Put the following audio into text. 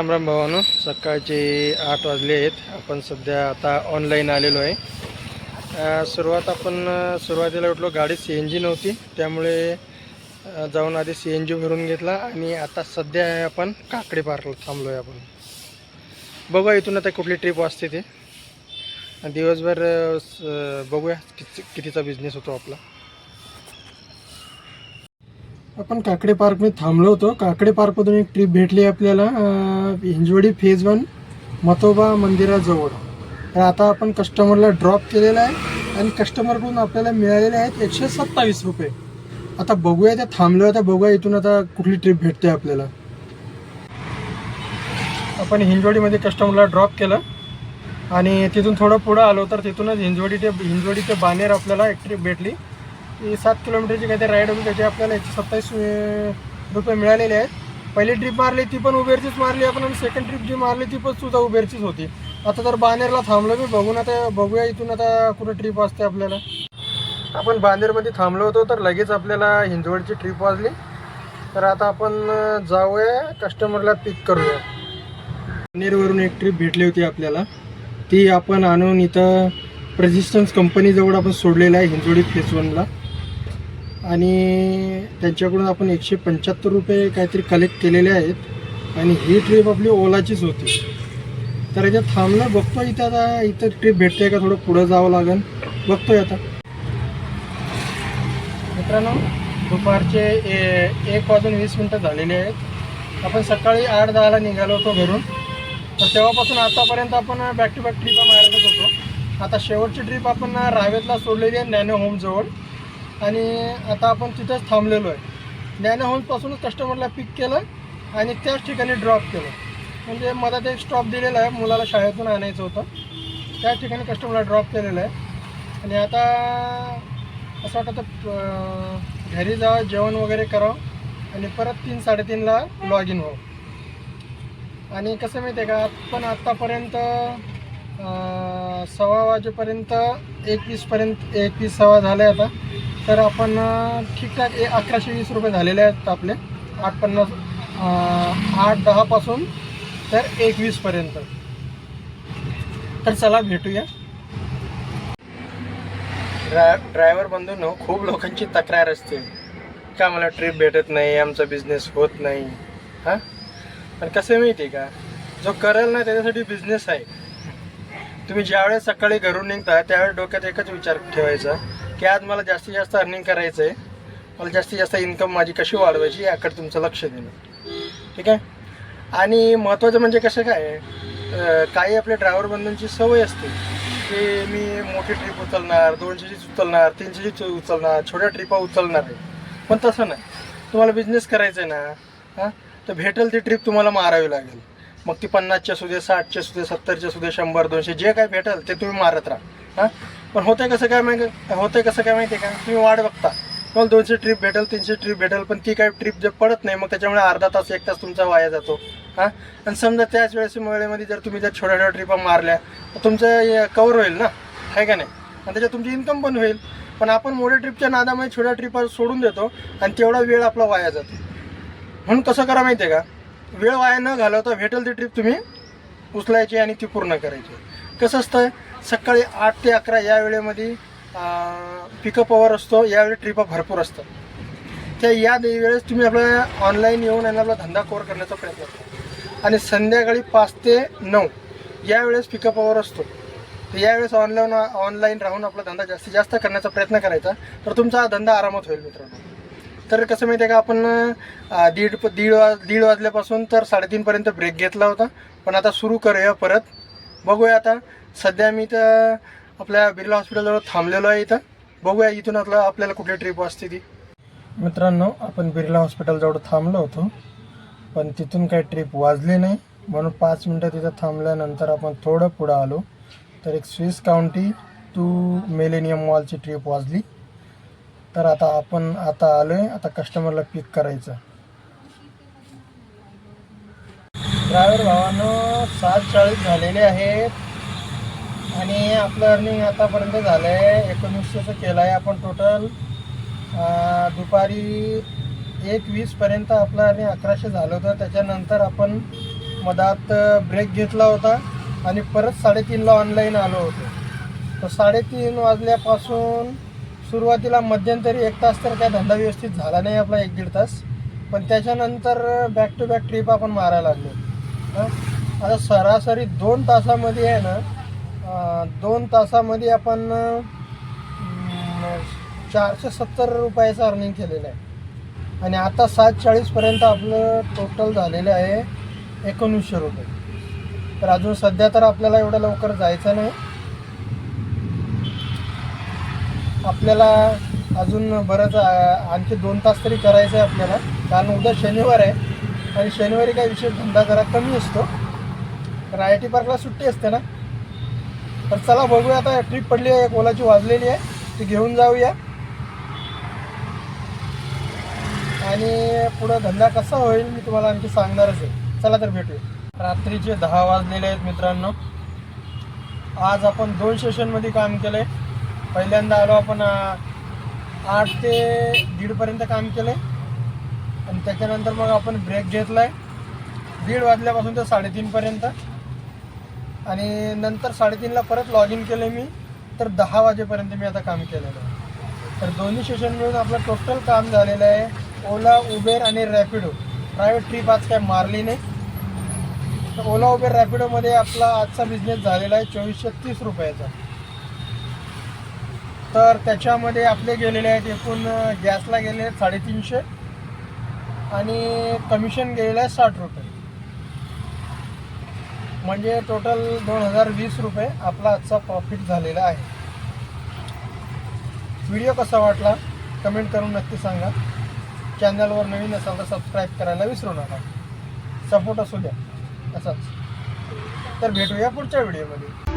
राम राम भावानो, सकाळचे 8 वाजले आहेत. आपण सध्या आता ऑनलाईन आलेलो आहे. सुरुवातीला उठलो, गाडी CNG नव्हती, त्यामुळे जाऊन आधी CNG भरून घेतला आणि आता सध्या आपण काकडे पार्कला थांबलो आहे. आपण बघूया इथून आता कुठली ट्रिप वाजते ते. दिवसभर बघूया कितीचा बिझनेस होतो आपला. आपण काकडे पार्कमध्ये थांबलो होतो. काकडे पार्कमधून एक ट्रिप भेटली आपल्याला, हिंजवडी फेज 1 मतोबा मंदिराजवळ. तर आता आपण कस्टमरला ड्रॉप केलेला आहे आणि कस्टमरकडून आपल्याला मिळालेले आहेत 127 रुपये. आता बघूया, त्या थांबलो, आता बघूया इथून आता कुठली ट्रिप भेटते आपल्याला. आपण हिंजवडीमध्ये कस्टमरला ड्रॉप केलं आणि तिथून थोडं पुढं आलो, तर तिथूनच हिंजवडी ते बानेर आपल्याला एक ट्रिप भेटली. ती 7 किलोमीटरची काहीतरी राईड होती, त्याची आपल्याला 127 रुपये मिळालेले आहेत. पहिली ट्रिप मारली ती पण उबेरचीच मारली आपण, आणि सेकंड ट्रिप जी मारली ती पण सुद्धा उबेरचीच होती. आता तर बानेरला थांबलो मी, बघूया इथून आता कुठं ट्रिप असते आपल्याला. आपण बानेरमध्ये थांबलो होतो, तर लगेच आपल्याला हिंजवडची ट्रिप वाजली. तर आता आपण जाऊया, कस्टमरला पिक करूया. बानेरवरून एक ट्रिप भेटली होती आपल्याला, ती आपण आणून इथं प्रेझिस्टन्स कंपनीजवळ आपण सोडलेलं आहे हिंजवडी फेज 1ला. आणि त्यांच्याकडून आपण 175 रुपये काहीतरी कलेक्ट केलेले आहेत. आणि ही ट्रिप आपली ओलाचीच होती. तर याच्यात थांबलं, बघतो इथं आता इथं ट्रिप भेटते का, थोडं पुढं जावं लागेल, बघतोय आता. मित्रांनो, दुपारचे 1:20 झालेले आहेत. आपण सकाळी 8:10ला निघालो होतो घरून. तर तेव्हापासून आतापर्यंत आपण बॅक टू बॅक ट्रिपा मारतच होतो. आता शेवटची ट्रिप आपण रावेतला सोडलेली आहे, नॅनो होमजवळ. आणि आता आपण तिथंच थांबलेलो आहे. नॅनो होमपासूनच कस्टमरला पिक केलं आणि त्याच ठिकाणी ड्रॉप केलं. म्हणजे मधात एक स्टॉप दिलेला आहे, मुलाला शाळेतून आणायचं होतं, त्याच ठिकाणी कस्टमरला ड्रॉप केलेलं आहे. आणि आता असं वाटतं घरी जावं, जेवण वगैरे करावं आणि परत 3-3:30ला लॉग इन व्हावं. आणि कसं माहिती आहे का, आपण आत्तापर्यंत 1:15 वाजेपर्यंत 21 झाले आता. तर आपण ठीकठाक 1120 रुपये झालेले आहेत आपले, 8:10 पासून तर 21पर्यंत. तर चला भेटूया. ड्रायव्हर बंधूंनो, खूप लोकांची तक्रार असते का मला ट्रिप भेटत नाही, आमचा बिझनेस होत नाही. हां, पण कसं माहिती आहे का, जो करेल ना त्याच्यासाठी बिझनेस आहे. तुम्ही ज्यावेळेस सकाळी घरून निघता त्यावेळेस डोक्यात एकच विचार ठेवायचा की आज मला जास्तीत जास्त अर्निंग करायचं आहे, मला जास्तीत जास्त इन्कम माझी कशी वाढवायची याकडे तुमचं लक्ष देणं. ठीक आहे. आणि महत्त्वाचं म्हणजे कसं काय, काही आपल्या ड्रायव्हर बंधूंची सवय असते की मी मोठी ट्रिप उचलणार, 200चीच उचलणार, 300चीच उचलणार, छोट्या ट्रिपा उचलणार आहे. पण तसं नाही. तुम्हाला बिझनेस करायचा आहे ना, हां, तर भेटेल ती ट्रिप तुम्हाला मारावी लागेल. मग ती 50च्या असू दे, 60च्या असू दे, 70च्या असू दे, 100, 200 जे काय भेटेल ते तुम्ही मारत राहा. हां, पण होतं कसं काय माहिती आहे का, तुम्ही वाट बघता, तुम्हाला 200 ट्रिप भेटेल, 300 ट्रिप भेटेल, पण ती काय ट्रिप जर पडत नाही, मग त्याच्यामुळे अर्धा तास 1 तास तुमचा वाया जातो. हां, आणि समजा त्याच वेळेमध्ये जर तुम्ही छोट्या छोट्या ट्रिपा मारल्या तर तुमचं कवर होईल ना, आहे का नाही, आणि त्याच्यात तुमची इन्कम पण होईल. पण आपण मोठ्या ट्रिपच्या नादामध्ये छोट्या ट्रिपा सोडून देतो आणि तेवढा वेळ आपला वाया जातो. म्हणून कसं करा माहिती आहे का, वेळ वाया न घालवता भेटेल ती ट्रिप तुम्ही उचलायची आणि ती पूर्ण करायची. कसं असतं, सकाळी 8 ते 11 या वेळेमध्ये पिकअप अवर असतो, यावेळी ट्रिपा भरपूर असतात. या वेळेस तुम्ही आपल्या ऑनलाईन येऊन आणि आपला धंदा कव्हर करण्याचा प्रयत्न करा. आणि संध्याकाळी 5 ते 9 यावेळेस पिकअप अवर असतो. तर यावेळेस ऑनलाईन राहून आपला धंदा जास्तीत जास्त करण्याचा प्रयत्न करायचा, तर तुमचा हा धंदा आरामात होईल मित्रांनो. तर कसं माहिती आहे का, आपण दीड वाजल्यापासून तर 3:30पर्यंत ब्रेक घेतला होता, पण आता सुरू करूया परत. बघूया आता. सध्या मी तर आपल्या बिर्ला हॉस्पिटलजवळ थांबलेलो आहे. इथं बघूया इथून आपल्याला कुठली ट्रिप असते ती. मित्रांनो, आपण बिर्ला हॉस्पिटलजवळ थांबलो होतो, पण तिथून काही ट्रिप वाजली नाही, म्हणून 5 मिनटं तिथं थांबल्यानंतर आपण थोडं पुढं आलो, तर एक स्विस काउंटी टू मिलेनियम मॉलची ट्रिप वाजली. तर आपण आलो आहे, आता कस्टमरला पिक करायचं. ड्रायव्हर भावांनो, 7:40 झालेले आहेत आणि आपलं अर्निंग आतापर्यंत झालं आहे 1900चं केलं आहे आपण टोटल. दुपारी 1:20पर्यंत आपलं अर्निंग 1100 झालं होतं. त्याच्यानंतर आपण मधात ब्रेक घेतला होता आणि परत 3:30ला ऑनलाईन आलो होतो. तर 3:30 वाजल्यापासून सुरुवातीला मध्यंतरी 1 तास तर काय धंदा व्यवस्थित झाला नाही आपला, 1-1.5 तास. पण त्याच्यानंतर बॅक टू बॅक ट्रिप आपण मारायला लागलो. आता सरासरी 2 तासामध्ये आहे ना, 2 तासामध्ये आपण 470 रुपयाचं अर्निंग केलेलं आहे. आणि आता 7:40पर्यंत आपलं टोटल झालेलं आहे 1900 रुपये. तर अजून सध्या तर आपल्याला एवढं लवकर जायचं नाही. आपल्याला अजून बरंच आणखी 2 तास तरी करायचं आहे आपल्याला, कारण उद्या शनिवार आहे आणि शनिवारी काही विशेष धंदा जरा कमी असतो. तर IIT पार्कला सुट्टी असते ना. तर चला बघूया, आता ट्रिप पडली आहे, एक ओलाची वाजलेली आहे, ती घेऊन जाऊया आणि पुढं धंदा कसा होईल मी तुम्हाला आणखी सांगणारच आहे. चला तर भेटूया. रात्रीचे 10 वाजलेले आहेत मित्रांनो. आज आपण 2 सेशनमध्ये काम केलं आहे. पहिल्यांदा आलो आपण 8 ते 1:30पर्यंत काम केलं आहे आणि त्याच्यानंतर मग आपण ब्रेक घेतला आहे 1:30 वाजल्यापासून ते 3:30पर्यंत आणि नंतर 3:30ला परत लॉग इन केलं मी. तर 10 वाजेपर्यंत मी आता काम केलेलं आहे. तर दोन्ही सेशन मिळून आपलं टोटल काम झालेलं आहे. ओला, उबेर आणि रॅपिडो. प्रायव्हेट ट्रिप आज काय मारली नाही. तर ओला, उबेर, रॅपिडोमध्ये आपला आजचा बिझनेस झालेला आहे 2430 रुपयाचा. तर त्याच्यामध्ये आपले गेलेले आहेत एकूण गॅसला गेले आहेत 350 आणि कमिशन गेलेलं आहे 60 रुपये. म्हणजे टोटल 2020 रुपये आपला आजचा प्रॉफिट झालेला आहे. व्हिडिओ कसा वाटला कमेंट करून नक्की सांगा. चॅनलवर नवीन असाल तर सबस्क्राईब करायला विसरू नका. सपोर्ट असू द्या असाच. तर भेटूया पुढच्या व्हिडिओमध्ये.